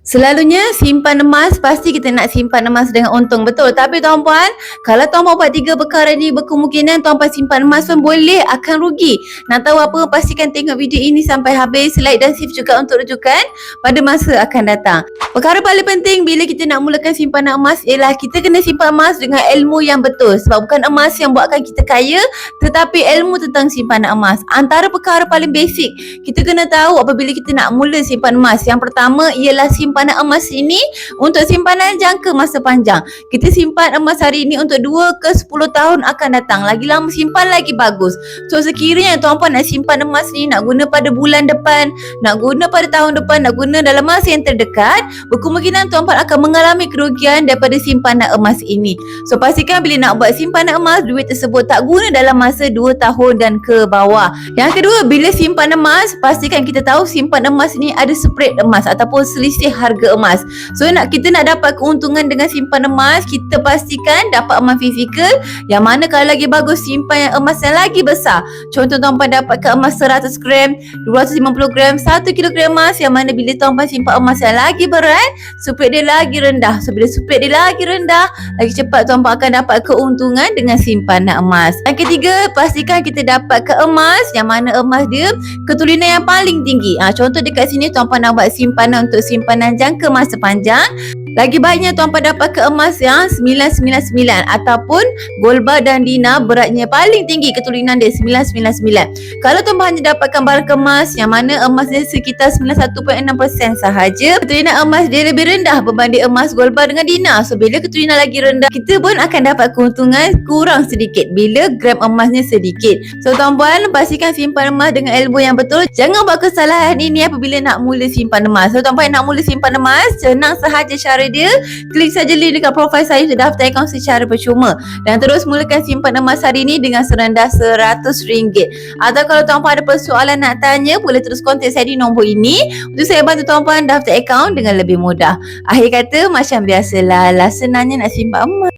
Selalunya simpan emas, pasti kita nak simpan emas dengan untung, betul. Tapi tuan-puan, kalau tuan-puan buat tiga perkara ni, berkemungkinan tuan-puan simpan emas pun boleh akan rugi. Nak tahu apa? Pastikan tengok video ini sampai habis, like dan save juga untuk rujukan pada masa akan datang. Perkara paling penting bila kita nak mulakan simpanan emas ialah kita kena simpan emas dengan ilmu yang betul. Sebab bukan emas yang buatkan kita kaya, tetapi ilmu tentang simpanan emas. Antara perkara paling basic kita kena tahu apabila kita nak mula simpan emas. Yang pertama ialah simpanan emas ini untuk simpanan jangka masa panjang. Kita simpan emas hari ini untuk 2 ke 10 tahun akan datang. Lagi lama simpan lagi bagus. So sekiranya tuan-puan nak simpan emas ni, nak guna pada bulan depan, nak guna pada tahun depan, nak guna dalam masa yang terdekat, berkemungkinan tuan-puan akan mengalami kerugian daripada simpanan emas ini. So pastikan bila nak buat simpanan emas, duit tersebut tak guna dalam masa 2 tahun dan ke bawah. Yang kedua, bila simpan emas, pastikan kita tahu simpan emas ni ada spread emas ataupun selisih harga emas. So kita nak dapat keuntungan dengan simpan emas, kita pastikan dapat emas fizikal, yang mana kalau lagi bagus simpan yang emas yang lagi besar. Contoh tuan-puan dapatkan emas 100 gram, 250 gram, 1 kilogram emas, yang mana bila tuan-puan simpan emas yang lagi berat, spread dia lagi rendah. So bila spread dia lagi rendah, lagi cepat tuan-puan akan dapat keuntungan dengan simpanan emas. Yang ketiga, pastikan kita dapatkan emas yang mana emas dia keturunan yang paling tinggi. Contoh dekat sini tuan-puan nak buat simpanan untuk simpanan jangka masa panjang. Lagi baiknya tuan-puan dapat ke emas yang 999 ataupun gold bar dan dinar beratnya paling tinggi, keturunan dia 999. Kalau tuan-puan hanya dapatkan barang kemas yang mana emas dia sekitar 91.6% sahaja, keturunan emas dia lebih rendah berbanding emas gold bar dengan dinar. So bila keturunan lagi rendah, kita pun akan dapat keuntungan kurang sedikit bila gram emasnya sedikit. So tuan-puan, pastikan simpan emas dengan ilmu yang betul. Jangan buat kesalahan ini apabila nak mula simpan emas. So tuan-puan nak mula simpan emas, senang sahaja cara dia. Klik saja link dekat profil saya untuk daftar akaun secara percuma dan terus mulakan simpan emas hari ini dengan serendah RM100. Atau kalau tuan-puan ada persoalan nak tanya, boleh terus kontak saya di nombor ini untuk saya bantu tuan-puan daftar akaun dengan lebih mudah. Akhir kata, macam biasalah, senangnya nak simpan emas.